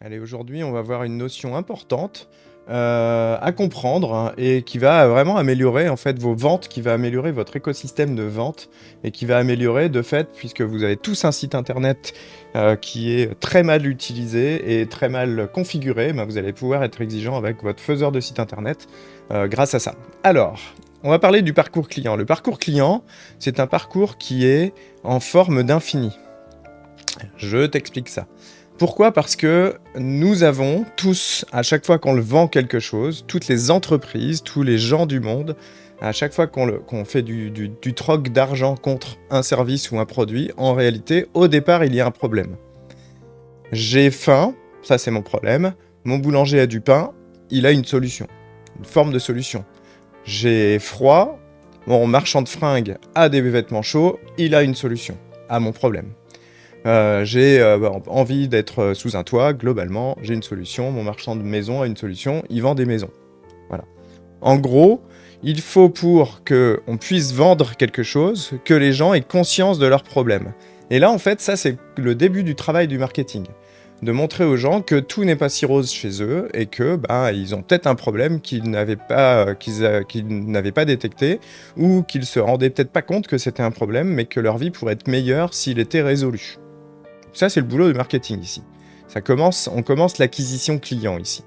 Allez, aujourd'hui, on va voir une notion importante à comprendre hein, et qui va vraiment améliorer en fait vos ventes, qui va améliorer votre écosystème de vente et qui va améliorer de fait, puisque vous avez tous un site internet qui est très mal utilisé et très mal configuré, ben, vous allez pouvoir être exigeant avec votre faiseur de site internet grâce à ça. Alors, on va parler du parcours client. Le parcours client, c'est un parcours qui est en forme d'infini. Je t'explique ça. Pourquoi? Parce que nous avons tous, à chaque fois qu'on le vend quelque chose, toutes les entreprises, tous les gens du monde, à chaque fois qu'on fait du troc d'argent contre un service ou un produit, en réalité, au départ, il y a un problème. J'ai faim, ça c'est mon problème. Mon boulanger a du pain, il a une solution, une forme de solution. J'ai froid, mon marchand de fringues a des vêtements chauds, il a une solution à mon problème. J'ai envie d'être sous un toit, globalement, j'ai une solution. Mon marchand de maison a une solution, il vend des maisons. Voilà. En gros, il faut pour qu'on puisse vendre quelque chose, que les gens aient conscience de leurs problèmes. Et là, en fait, ça, c'est le début du travail du marketing. De montrer aux gens que tout n'est pas si rose chez eux et que ils ont peut-être un problème qu'ils n'avaient pas détecté ou qu'ils se rendaient peut-être pas compte que c'était un problème, mais que leur vie pourrait être meilleure s'il était résolu. Ça, c'est le boulot du marketing ici. On commence l'acquisition client ici.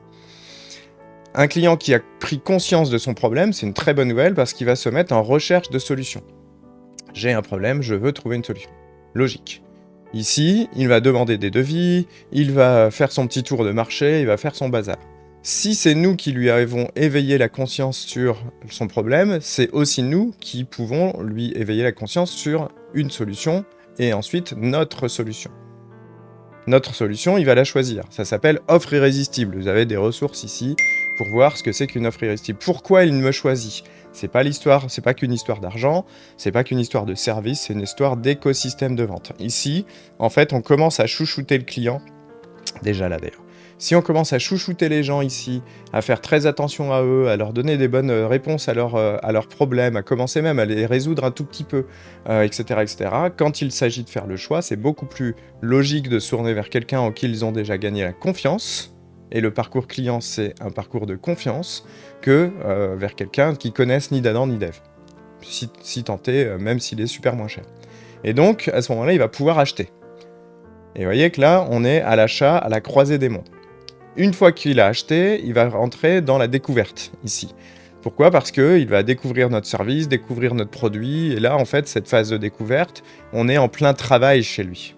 Un client qui a pris conscience de son problème, c'est une très bonne nouvelle parce qu'il va se mettre en recherche de solutions. J'ai un problème, je veux trouver une solution. Logique. Ici, il va demander des devis, il va faire son petit tour de marché, il va faire son bazar. Si c'est nous qui lui avons éveillé la conscience sur son problème, c'est aussi nous qui pouvons lui éveiller la conscience sur une solution et ensuite notre solution. Notre solution, il va la choisir. Ça s'appelle offre irrésistible. Vous avez des ressources ici pour voir ce que c'est qu'une offre irrésistible. Pourquoi il me choisit? C'est pas qu'une histoire d'argent, c'est pas qu'une histoire de service, c'est une histoire d'écosystème de vente. Ici, en fait, on commence à chouchouter le client, déjà là d'ailleurs. Si on commence à chouchouter les gens ici, à faire très attention à eux, à leur donner des bonnes réponses à leurs problèmes, à commencer même à les résoudre un tout petit peu, etc., etc., quand il s'agit de faire le choix, c'est beaucoup plus logique de se tourner vers quelqu'un en qui ils ont déjà gagné la confiance, et le parcours client, c'est un parcours de confiance, que vers quelqu'un qui connaisse ni d'Adam ni d'Ève. Si tant est, même s'il est super moins cher. Et donc, à ce moment-là, il va pouvoir acheter. Et vous voyez que là, on est à l'achat, à la croisée des mondes. Une fois qu'il a acheté, il va rentrer dans la découverte, ici. Pourquoi? Parce qu'il va découvrir notre service, découvrir notre produit, et là, en fait, cette phase de découverte, on est en plein travail chez lui.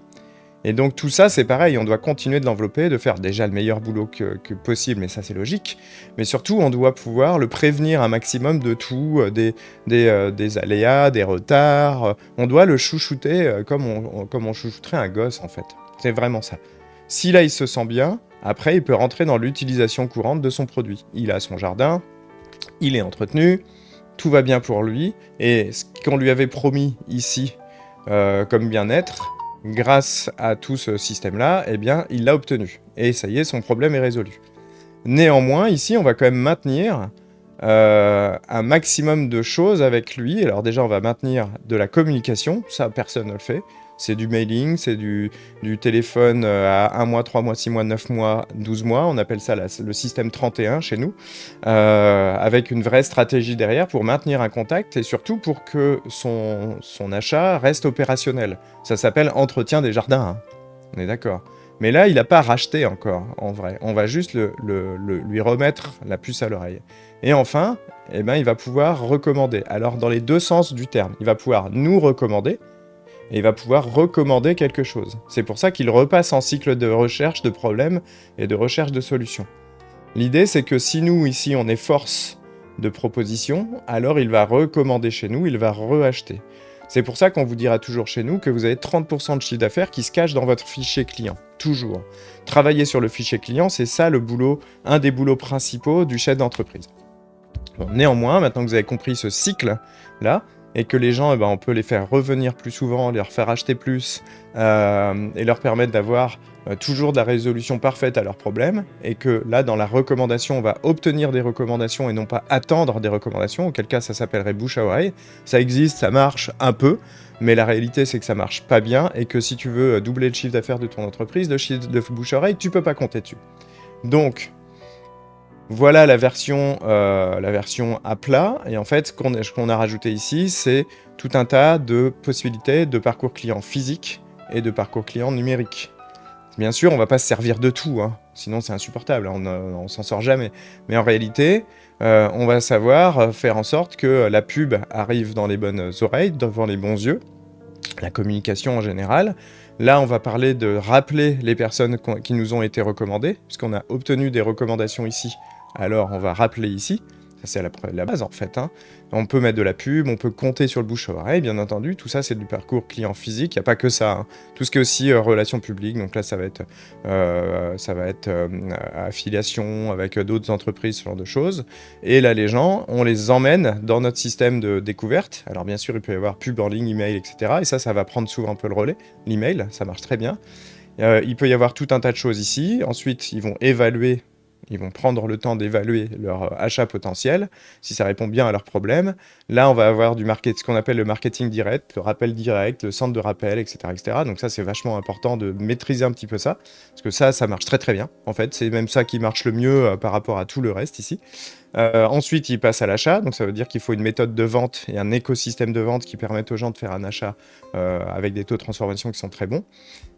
Et donc tout ça, c'est pareil, on doit continuer de l'envelopper, de faire déjà le meilleur boulot que possible, mais ça c'est logique. Mais surtout, on doit pouvoir le prévenir un maximum de tout, des aléas, des retards. On doit le chouchouter comme on chouchouterait un gosse, en fait. C'est vraiment ça. Si là, il se sent bien, après, il peut rentrer dans l'utilisation courante de son produit. Il a son jardin, il est entretenu, tout va bien pour lui, et ce qu'on lui avait promis ici comme bien-être, grâce à tout ce système-là, eh bien, il l'a obtenu. Et ça y est, son problème est résolu. Néanmoins, ici, on va quand même maintenir un maximum de choses avec lui. Alors déjà, on va maintenir de la communication, ça, personne ne le fait. C'est du mailing, c'est du téléphone à 1 mois, 3 mois, 6 mois, 9 mois, 12 mois. On appelle ça le système 31 chez nous, avec une vraie stratégie derrière pour maintenir un contact et surtout pour que son achat reste opérationnel. Ça s'appelle entretien des jardins, hein. On est d'accord. Mais là, il n'a pas racheté encore, en vrai. On va juste lui remettre la puce à l'oreille. Et enfin, eh ben, il va pouvoir recommander. Alors, dans les deux sens du terme, il va pouvoir nous recommander, et il va pouvoir recommander quelque chose. C'est pour ça qu'il repasse en cycle de recherche de problèmes et de recherche de solutions. L'idée, c'est que si nous, ici, on est force de proposition, alors il va recommander chez nous, il va reacheter. C'est pour ça qu'on vous dira toujours chez nous que vous avez 30% de chiffre d'affaires qui se cache dans votre fichier client. Toujours. Travailler sur le fichier client, c'est ça le boulot, un des boulots principaux du chef d'entreprise. Bon, néanmoins, maintenant que vous avez compris ce cycle-là, et que les gens, on peut les faire revenir plus souvent, leur faire acheter plus, et leur permettre d'avoir toujours de la résolution parfaite à leurs problèmes, et que là, dans la recommandation, on va obtenir des recommandations et non pas attendre des recommandations, auquel cas ça s'appellerait bouche à oreille. Ça existe, ça marche un peu, mais la réalité c'est que ça marche pas bien, et que si tu veux doubler le chiffre d'affaires de ton entreprise, le chiffre de bouche à oreille, tu peux pas compter dessus. Donc, voilà la version à plat, et en fait, ce qu'on a rajouté ici, c'est tout un tas de possibilités de parcours client physique et de parcours client numérique. Bien sûr, on va pas se servir de tout, hein, sinon c'est insupportable, hein, on s'en sort jamais. Mais en réalité, on va savoir faire en sorte que la pub arrive dans les bonnes oreilles, devant les bons yeux, la communication en général. Là, on va parler de rappeler les personnes qui nous ont été recommandées, puisqu'on a obtenu des recommandations ici. Alors, on va rappeler ici. Ça, c'est la base, en fait. Hein. On peut mettre de la pub, on peut compter sur le bouche-à-oreille, bien entendu. Tout ça, c'est du parcours client physique. Il n'y a pas que ça. Hein. Tout ce qui est aussi relations publiques. Donc là, ça va être affiliation avec d'autres entreprises, ce genre de choses. Et là, les gens, on les emmène dans notre système de découverte. Alors, bien sûr, il peut y avoir pub en ligne, email, etc. Et ça va prendre souvent un peu le relais. L'email, ça marche très bien. Il peut y avoir tout un tas de choses ici. Ensuite, ils vont évaluer. Ils vont prendre le temps d'évaluer leur achat potentiel, si ça répond bien à leurs problèmes. Là, on va avoir ce qu'on appelle le marketing direct, le rappel direct, le centre de rappel, etc., etc. Donc ça, c'est vachement important de maîtriser un petit peu ça, parce que ça marche très très bien. En fait, c'est même ça qui marche le mieux par rapport à tout le reste ici. Ensuite, il passe à l'achat, donc ça veut dire qu'il faut une méthode de vente et un écosystème de vente qui permettent aux gens de faire un achat avec des taux de transformation qui sont très bons.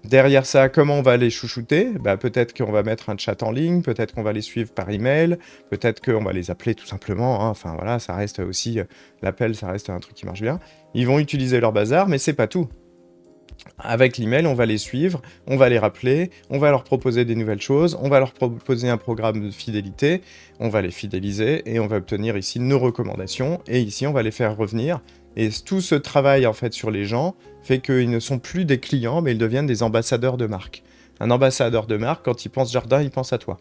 Derrière ça, comment on va les chouchouter ? Peut-être qu'on va mettre un chat en ligne, peut-être qu'on va les suivre par email, peut-être qu'on va les appeler tout simplement. Hein. Enfin voilà, ça reste aussi l'appel, ça reste un truc qui marche bien. Ils vont utiliser leur bazar, mais c'est pas tout. Avec l'email, on va les suivre, on va les rappeler, on va leur proposer des nouvelles choses, on va leur proposer un programme de fidélité, on va les fidéliser et on va obtenir ici nos recommandations et ici on va les faire revenir. Et tout ce travail en fait sur les gens fait qu'ils ne sont plus des clients mais ils deviennent des ambassadeurs de marque. Un ambassadeur de marque, quand il pense jardin, il pense à toi.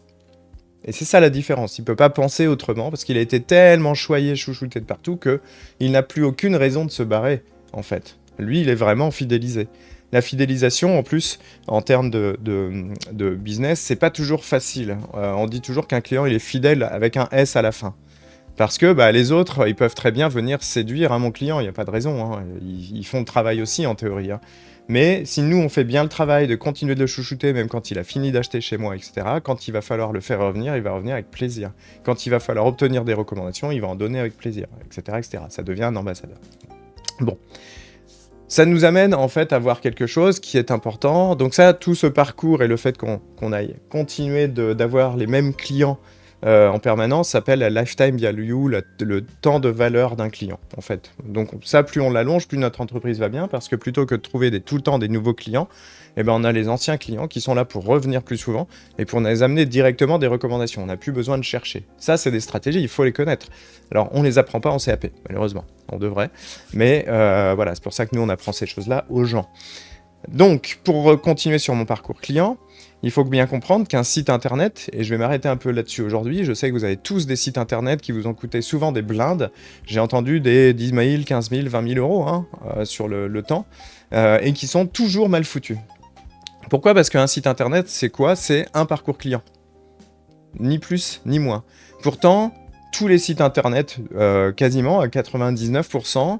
Et c'est ça la différence, il peut pas penser autrement parce qu'il a été tellement choyé, chouchouté de partout qu'il n'a plus aucune raison de se barrer en fait. Lui, il est vraiment fidélisé. La fidélisation, en plus, en termes de business, c'est pas toujours facile. On dit toujours qu'un client, il est fidèle avec un S à la fin. Parce que les autres, ils peuvent très bien venir séduire mon client, il n'y a pas de raison. Hein. Ils font le travail aussi, en théorie. Hein. Mais si nous, on fait bien le travail de continuer de le chouchouter, même quand il a fini d'acheter chez moi, etc., quand il va falloir le faire revenir, il va revenir avec plaisir. Quand il va falloir obtenir des recommandations, il va en donner avec plaisir, etc., etc. Ça devient un ambassadeur. Bon. Ça nous amène en fait à voir quelque chose qui est important. Donc ça, tout ce parcours et le fait qu'on aille continuer d'avoir les mêmes clients en permanence s'appelle la lifetime value, le temps de valeur d'un client en fait. Donc ça, plus on l'allonge, plus notre entreprise va bien parce que plutôt que de trouver tout le temps des nouveaux clients, on a les anciens clients qui sont là pour revenir plus souvent et pour nous amener directement des recommandations. On n'a plus besoin de chercher. Ça, c'est des stratégies, il faut les connaître. Alors, on les apprend pas en CAP, malheureusement. On devrait. Mais voilà, c'est pour ça que nous, on apprend ces choses-là aux gens. Donc, pour continuer sur mon parcours client, il faut bien comprendre qu'un site internet, et je vais m'arrêter un peu là-dessus aujourd'hui, je sais que vous avez tous des sites internet qui vous ont coûté souvent des blindes. J'ai entendu des 10 000, 15 000, 20 000 euros hein, sur le temps, et qui sont toujours mal foutus. Pourquoi ? Parce qu'un site internet, c'est quoi ? C'est un parcours client. Ni plus, ni moins. Pourtant, tous les sites internet, quasiment à 99%,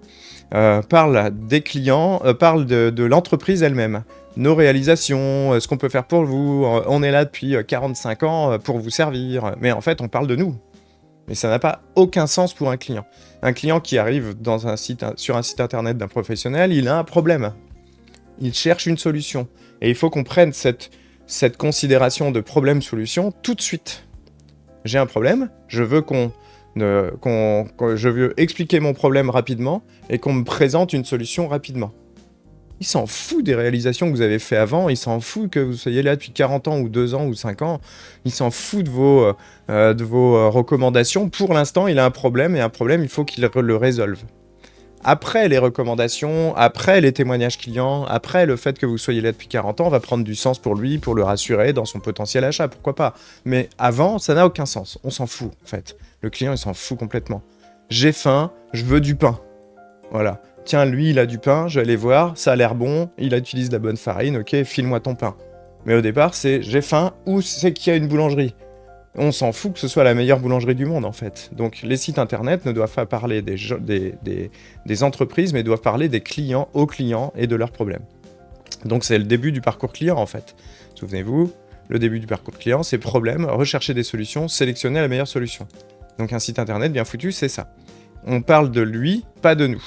parlent des clients, parlent de l'entreprise elle-même. Nos réalisations, ce qu'on peut faire pour vous, on est là depuis 45 ans pour vous servir. Mais en fait, on parle de nous. Mais ça n'a pas aucun sens pour un client. Un client qui arrive sur un site internet d'un professionnel, il a un problème. Il cherche une solution. Et il faut qu'on prenne cette considération de problème-solution tout de suite. J'ai un problème, je veux je veux expliquer mon problème rapidement et qu'on me présente une solution rapidement. Il s'en fout des réalisations que vous avez fait avant, il s'en fout que vous soyez là depuis 40 ans ou 2 ans ou 5 ans, il s'en fout de vos recommandations. Pour l'instant, il a un problème et un problème, il faut qu'il le résolve. Après les recommandations, après les témoignages clients, après le fait que vous soyez là depuis 40 ans, va prendre du sens pour lui, pour le rassurer dans son potentiel achat, pourquoi pas. Mais avant, ça n'a aucun sens, on s'en fout en fait. Le client, il s'en fout complètement. J'ai faim, je veux du pain. Voilà. Tiens, lui, il a du pain, je vais aller voir, ça a l'air bon, il utilise la bonne farine, ok, file-moi ton pain. Mais au départ, c'est j'ai faim, où c'est qu'il y a une boulangerie? On s'en fout que ce soit la meilleure boulangerie du monde, en fait. Donc les sites internet ne doivent pas parler des entreprises, mais doivent parler des clients aux clients et de leurs problèmes. Donc c'est le début du parcours client, en fait. Souvenez-vous, le début du parcours client, c'est problème, rechercher des solutions, sélectionner la meilleure solution. Donc un site internet bien foutu, c'est ça. On parle de lui, pas de nous.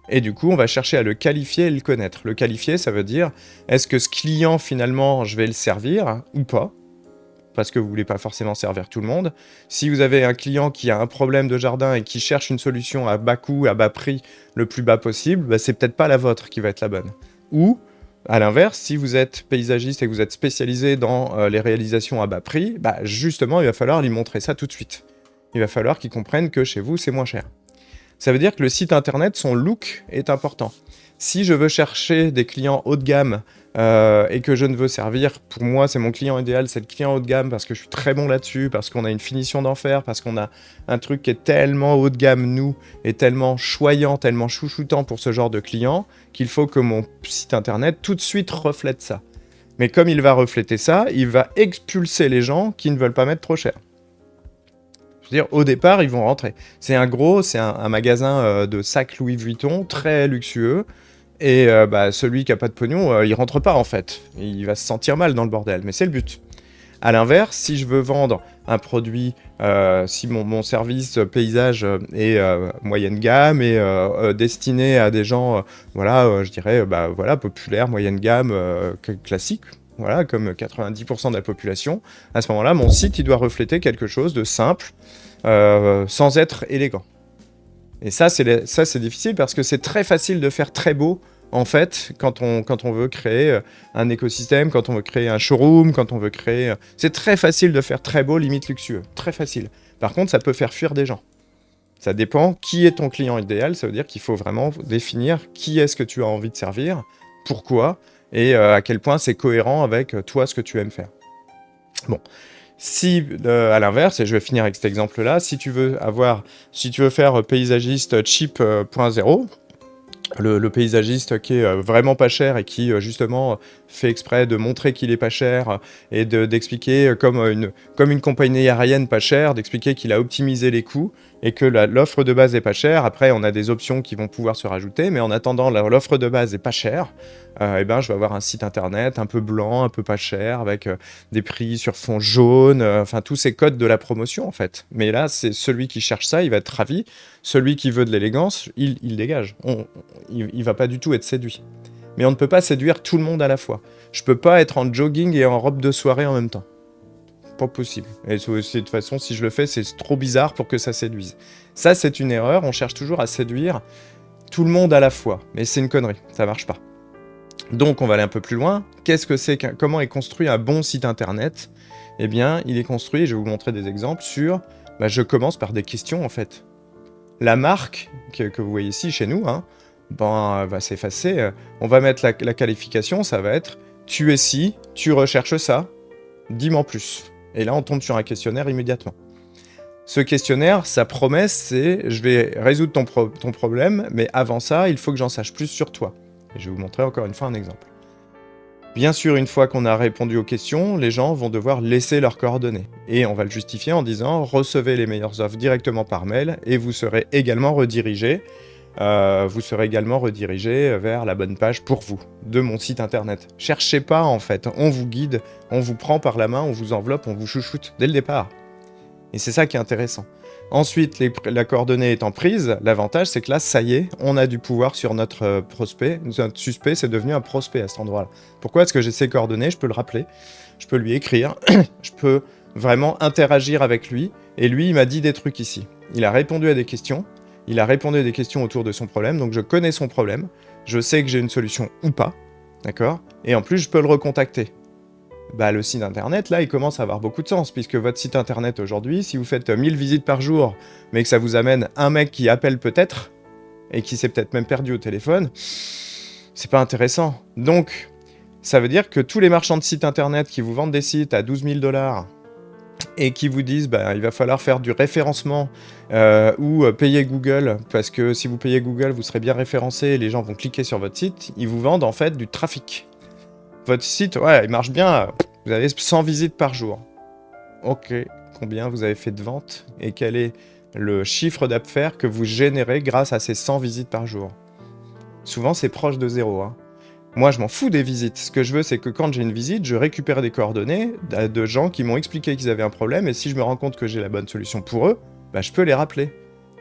Et du coup, on va chercher à le qualifier et le connaître. Le qualifier, ça veut dire, est-ce que ce client, finalement, je vais le servir ou pas? Parce que vous voulez pas forcément servir tout le monde. Si vous avez un client qui a un problème de jardin et qui cherche une solution à bas coût, à bas prix, le plus bas possible, bah, c'est peut-être pas la vôtre qui va être la bonne. Ou, à l'inverse, si vous êtes paysagiste et que vous êtes spécialisé dans les réalisations à bas prix, bah, justement, il va falloir lui montrer ça tout de suite. Il va falloir qu'il comprenne que chez vous, c'est moins cher. Ça veut dire que le site internet, son look est important. Si je veux chercher des clients haut de gamme et que je ne veux servir, pour moi, c'est mon client idéal, c'est le client haut de gamme parce que je suis très bon là-dessus, parce qu'on a une finition d'enfer, parce qu'on a un truc qui est tellement haut de gamme, nous, et tellement choyant, tellement chouchoutant pour ce genre de client, qu'il faut que mon site internet tout de suite reflète ça. Mais comme il va refléter ça, il va expulser les gens qui ne veulent pas mettre trop cher. Je veux dire, au départ, ils vont rentrer. C'est un magasin de sacs Louis Vuitton, très luxueux. Et bah, celui qui a pas de pognon, il rentre pas en fait. Il va se sentir mal dans le bordel, mais c'est le but. À l'inverse, si je veux vendre un produit, si mon service paysage est moyenne gamme et destiné à des gens, voilà, je dirais, bah, voilà, populaires, moyenne gamme, classique, voilà, comme 90% de la population, à ce moment-là, mon site, il doit refléter quelque chose de simple, sans être élégant. Et ça, c'est difficile parce que c'est très facile de faire très beau, en fait, quand on veut créer un écosystème, quand on veut créer un showroom, quand on veut créer... C'est très facile de faire très beau, limite luxueux. Très facile. Par contre, ça peut faire fuir des gens. Ça dépend qui est ton client idéal. Ça veut dire qu'il faut vraiment définir qui est-ce que tu as envie de servir, pourquoi, et à quel point c'est cohérent avec toi, ce que tu aimes faire. Bon. Si, à l'inverse, et je vais finir avec cet exemple-là, si tu veux faire paysagiste cheap.0, le paysagiste qui est vraiment pas cher et qui justement fait exprès de montrer qu'il est pas cher et d'expliquer comme une compagnie aérienne pas chère, d'expliquer qu'il a optimisé les coûts et que l'offre de base est pas chère. Après, on a des options qui vont pouvoir se rajouter, mais en attendant, l'offre de base est pas chère. Et ben, je vais avoir un site internet un peu blanc, un peu pas cher, avec des prix sur fond jaune, enfin tous ces codes de la promotion en fait. Mais là, c'est celui qui cherche ça, il va être ravi. Celui qui veut de l'élégance, il dégage. Il va pas du tout être séduit. Mais on ne peut pas séduire tout le monde à la fois. Je peux pas être en jogging et en robe de soirée en même temps. Pas possible. Et de toute façon, si je le fais, c'est trop bizarre pour que ça séduise. Ça, c'est une erreur. On cherche toujours à séduire tout le monde à la fois. Mais c'est une connerie. Ça marche pas. Donc, on va aller un peu plus loin. Comment est construit un bon site internet? Eh bien, il est construit, je vais vous montrer des exemples sur... je commence par des questions, en fait. La marque que vous voyez ici, chez nous, hein, va s'effacer. On va mettre la qualification, ça va être « Tu es ci, tu recherches ça, dis-moi plus ». Et là, on tombe sur un questionnaire immédiatement. Ce questionnaire, sa promesse, c'est « Je vais résoudre ton problème, mais avant ça, il faut que j'en sache plus sur toi ». Et je vais vous montrer encore une fois un exemple. Bien sûr, une fois qu'on a répondu aux questions, les gens vont devoir laisser leurs coordonnées. Et on va le justifier en disant « Recevez les meilleures offres directement par mail et vous serez également redirigé vers la bonne page pour vous, de mon site internet. Cherchez pas en fait, on vous guide, on vous prend par la main, on vous enveloppe, on vous chouchoute dès le départ. Et c'est ça qui est intéressant. Ensuite, la coordonnée étant prise, l'avantage c'est que là, ça y est, on a du pouvoir sur notre prospect. Notre suspect, c'est devenu un prospect à cet endroit-là. Pourquoi? Parce que j'ai ses coordonnées, je peux le rappeler, je peux lui écrire, je peux vraiment interagir avec lui. Et lui, il m'a dit des trucs ici. Il a répondu à des questions. Il a répondu à des questions autour de son problème, donc je connais son problème, je sais que j'ai une solution ou pas, d'accord? Et en plus, je peux le recontacter. Le site internet, là, il commence à avoir beaucoup de sens, puisque votre site internet aujourd'hui, si vous faites 1000 visites par jour, mais que ça vous amène un mec qui appelle peut-être, et qui s'est peut-être même perdu au téléphone, c'est pas intéressant. Donc, ça veut dire que tous les marchands de sites internet qui vous vendent des sites à 12 000 $, et qui vous disent il va falloir faire du référencement ou payer Google, parce que si vous payez Google, vous serez bien référencé et les gens vont cliquer sur votre site, ils vous vendent en fait du trafic. Votre site, ouais, il marche bien. Vous avez 100 visites par jour. Ok, combien vous avez fait de ventes et quel est le chiffre d'affaires que vous générez grâce à ces 100 visites par jour? Souvent, c'est proche de zéro, hein. Moi, je m'en fous des visites. Ce que je veux, c'est que quand j'ai une visite, je récupère des coordonnées de gens qui m'ont expliqué qu'ils avaient un problème, et si je me rends compte que j'ai la bonne solution pour eux, bah, je peux les rappeler.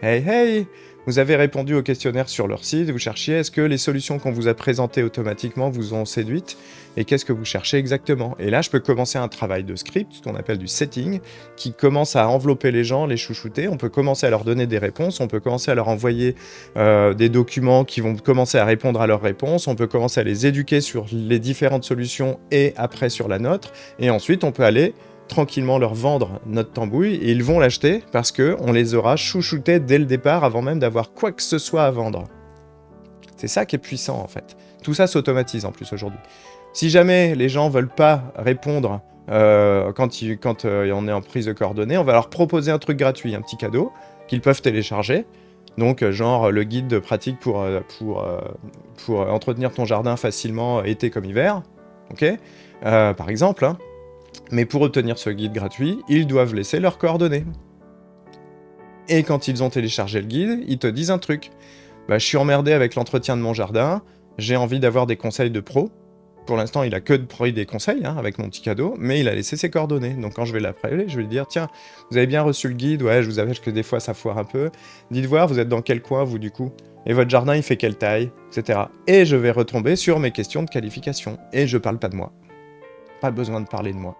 Hey, hey! Vous avez répondu au questionnaire sur leur site, vous cherchiez est-ce que les solutions qu'on vous a présentées automatiquement vous ont séduite, et qu'est-ce que vous cherchez exactement? Et là, je peux commencer un travail de script, ce qu'on appelle du setting, qui commence à envelopper les gens, les chouchouter, on peut commencer à leur donner des réponses, on peut commencer à leur envoyer des documents qui vont commencer à répondre à leurs réponses, on peut commencer à les éduquer sur les différentes solutions et après sur la nôtre, et ensuite on peut aller tranquillement leur vendre notre tambouille et ils vont l'acheter parce que on les aura chouchoutés dès le départ avant même d'avoir quoi que ce soit à vendre. C'est ça qui est puissant en fait. Tout ça s'automatise en plus aujourd'hui. Si jamais les gens veulent pas répondre quand on est en prise de coordonnées, on va leur proposer un truc gratuit, un petit cadeau qu'ils peuvent télécharger. Donc genre le guide de pratique pour entretenir ton jardin facilement été comme hiver, ok, par exemple, hein. Mais pour obtenir ce guide gratuit, ils doivent laisser leurs coordonnées. Et quand ils ont téléchargé le guide, ils te disent un truc. Bah, je suis emmerdé avec l'entretien de mon jardin, j'ai envie d'avoir des conseils de pro. Pour l'instant, il a que de pris des conseils hein, avec mon petit cadeau, mais il a laissé ses coordonnées. Donc quand je vais l'appeler, je vais lui dire tiens, vous avez bien reçu le guide, ouais, je vous avais que des fois ça foire un peu. Dites voir, vous êtes dans quel coin vous du coup? Et votre jardin il fait quelle taille, etc. Et je vais retomber sur mes questions de qualification. Et je parle pas de moi. Pas besoin de parler de moi.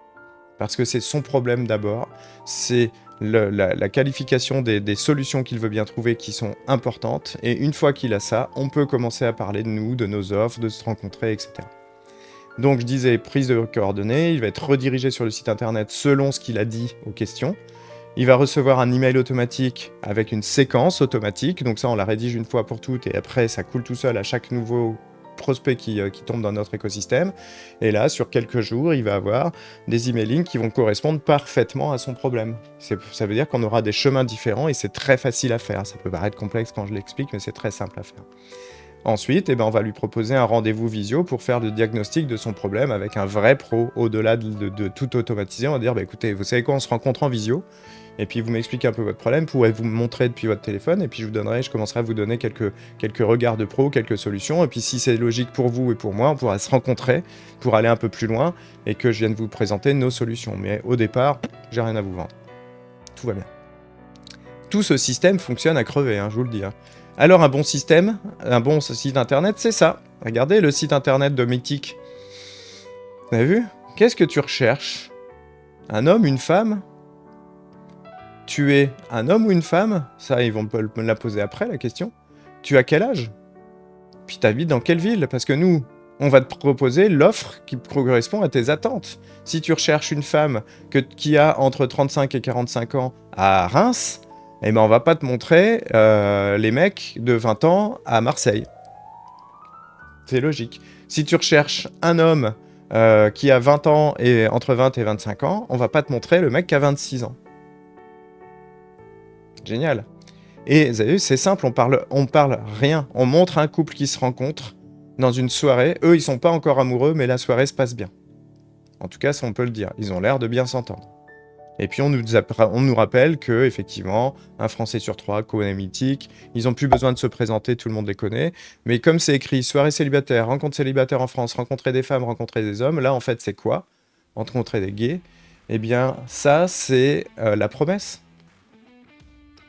Parce que c'est son problème d'abord, c'est la qualification des solutions qu'il veut bien trouver qui sont importantes, et une fois qu'il a ça, on peut commencer à parler de nous, de nos offres, de se rencontrer, etc. Donc je disais, prise de coordonnées, il va être redirigé sur le site internet selon ce qu'il a dit aux questions, il va recevoir un email automatique avec une séquence automatique, donc ça on la rédige une fois pour toutes, et après ça coule tout seul à chaque nouveau prospect qui tombe dans notre écosystème. Et là, sur quelques jours, il va avoir des emailings qui vont correspondre parfaitement à son problème. Ça veut dire qu'on aura des chemins différents et c'est très facile à faire. Ça peut paraître complexe quand je l'explique, mais c'est très simple à faire. Ensuite, on va lui proposer un rendez-vous visio pour faire le diagnostic de son problème avec un vrai pro. Au-delà de tout automatiser, on va dire, écoutez, vous savez quoi, on se rencontre en visio, et puis vous m'expliquez un peu votre problème, pourrez vous me montrer depuis votre téléphone, et puis je commencerai à vous donner quelques regards de pro, quelques solutions, et puis si c'est logique pour vous et pour moi, on pourra se rencontrer pour aller un peu plus loin, et que je vienne vous présenter nos solutions. Mais au départ, j'ai rien à vous vendre. Tout va bien. Tout ce système fonctionne à crever, hein, je vous le dis. Hein. Alors un bon système, un bon site internet, c'est ça. Regardez le site internet de Mythique. Vous avez vu? Qu'est-ce que tu recherches? Un homme, une femme? Tu es un homme ou une femme? Ça, ils vont me la poser après, la question. Tu as quel âge? Puis t'habites dans quelle ville? Parce que nous, on va te proposer l'offre qui correspond à tes attentes. Si tu recherches une femme qui a entre 35 et 45 ans à Reims, on va pas te montrer les mecs de 20 ans à Marseille. C'est logique. Si tu recherches un homme qui a 20 ans et entre 20 et 25 ans, on va pas te montrer le mec qui a 26 ans. Génial. Et vous avez vu, c'est simple, on parle rien. On montre un couple qui se rencontre dans une soirée. Eux, ils sont pas encore amoureux, mais la soirée se passe bien. En tout cas, ça on peut le dire. Ils ont l'air de bien s'entendre. Et puis on nous rappelle que effectivement, un Français sur 3 connaît Mythique. Ils ont plus besoin de se présenter, tout le monde les connaît. Mais comme c'est écrit soirée célibataire, rencontre célibataire en France, rencontrer des femmes, rencontrer des hommes, là en fait c'est quoi? Rencontrer des gays. Eh bien ça c'est la promesse.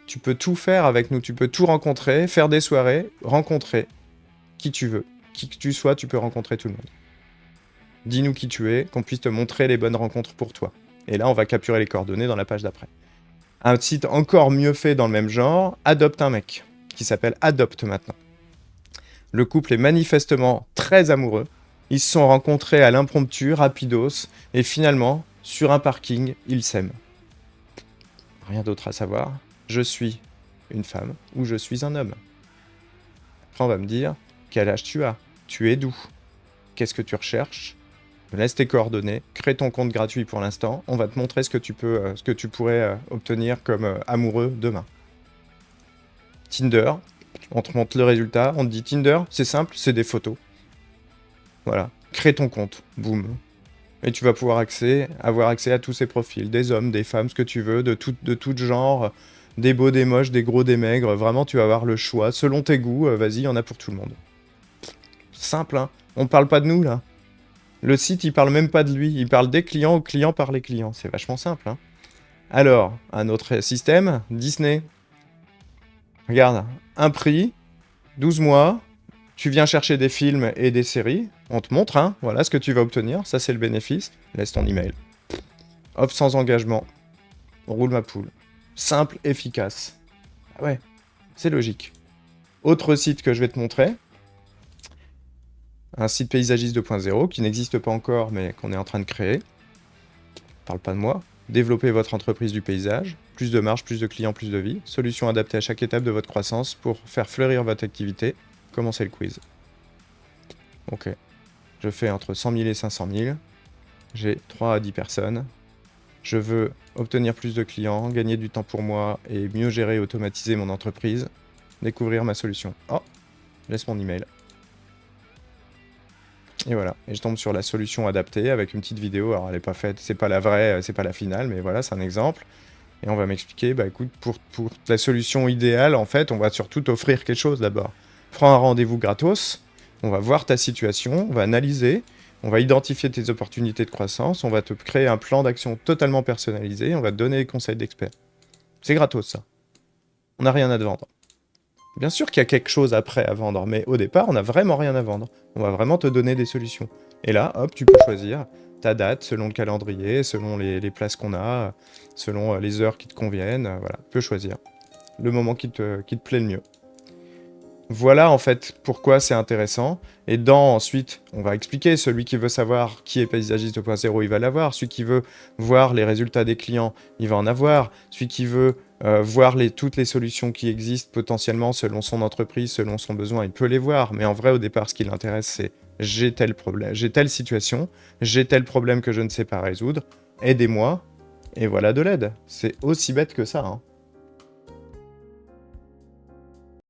Tu peux tout faire avec nous, tu peux tout rencontrer, faire des soirées, rencontrer qui tu veux. Qui que tu sois, tu peux rencontrer tout le monde. Dis-nous qui tu es, qu'on puisse te montrer les bonnes rencontres pour toi. Et là, on va capturer les coordonnées dans la page d'après. Un site encore mieux fait dans le même genre, Adopte un mec, qui s'appelle Adopte maintenant. Le couple est manifestement très amoureux. Ils se sont rencontrés à l'impromptu, rapidos, et finalement, sur un parking, ils s'aiment. Rien d'autre à savoir. Je suis une femme ou je suis un homme. Après, on va me dire, quel âge tu as? Tu es d'où? Qu'est-ce que tu recherches? Laisse tes coordonnées, crée ton compte gratuit pour l'instant. On va te montrer ce que tu pourrais obtenir comme amoureux demain. Tinder, on te montre le résultat. On te dit Tinder, c'est simple, c'est des photos. Voilà. crée ton compte, boum. Et tu vas pouvoir avoir accès à tous ces profils, des hommes, des femmes, ce que tu veux, de tout genre, des beaux, des moches, des gros, des maigres. Vraiment, tu vas avoir le choix, selon tes goûts, vas-y, il y en a pour tout le monde. Simple, hein. On parle pas de nous, là. Le site, il parle même pas de lui, il parle des clients aux clients par les clients. C'est vachement simple, hein. Alors, un autre système, Disney. Regarde, un prix, 12 mois, tu viens chercher des films et des séries, on te montre, hein, voilà ce que tu vas obtenir, ça c'est le bénéfice, laisse ton email. Offre sans engagement, roule ma poule. Simple, efficace. Ah ouais, c'est logique. Autre site que je vais te montrer, un site paysagiste 2.0 qui n'existe pas encore mais qu'on est en train de créer. Parle pas de moi. Développez votre entreprise du paysage, plus de marge, plus de clients, plus de vie. Solution adaptée à chaque étape de votre croissance pour faire fleurir votre activité. Commencez le quiz. Ok. Je fais entre 100 000 et 500 000. J'ai 3 à 10 personnes. Je veux obtenir plus de clients, gagner du temps pour moi et mieux gérer et automatiser mon entreprise. Découvrir ma solution. Oh, laisse mon email. Et voilà, et je tombe sur la solution adaptée avec une petite vidéo. Alors elle est pas faite, c'est pas la vraie, c'est pas la finale, mais voilà, c'est un exemple. Et on va m'expliquer, bah écoute, pour la solution idéale, en fait, on va surtout t'offrir quelque chose d'abord. Prends un rendez-vous gratos, on va voir ta situation, on va analyser, on va identifier tes opportunités de croissance, on va te créer un plan d'action totalement personnalisé, on va te donner des conseils d'experts. C'est gratos ça. On n'a rien à te vendre. Bien sûr qu'il y a quelque chose après à vendre, mais au départ, on n'a vraiment rien à vendre. On va vraiment te donner des solutions. Et là, hop, tu peux choisir ta date selon le calendrier, selon les places qu'on a, selon les heures qui te conviennent. Voilà, tu peux choisir le moment qui te plaît le mieux. Voilà en fait pourquoi c'est intéressant. Et ensuite, on va expliquer, celui qui veut savoir qui est paysagiste 2.0, il va l'avoir. Celui qui veut voir les résultats des clients, il va en avoir. Celui qui veut voir toutes les solutions qui existent potentiellement selon son entreprise, selon son besoin, il peut les voir. Mais en vrai, au départ, ce qui l'intéresse, c'est j'ai tel problème, j'ai telle situation, j'ai tel problème que je ne sais pas résoudre, aidez-moi. Et voilà de l'aide. C'est aussi bête que ça, hein.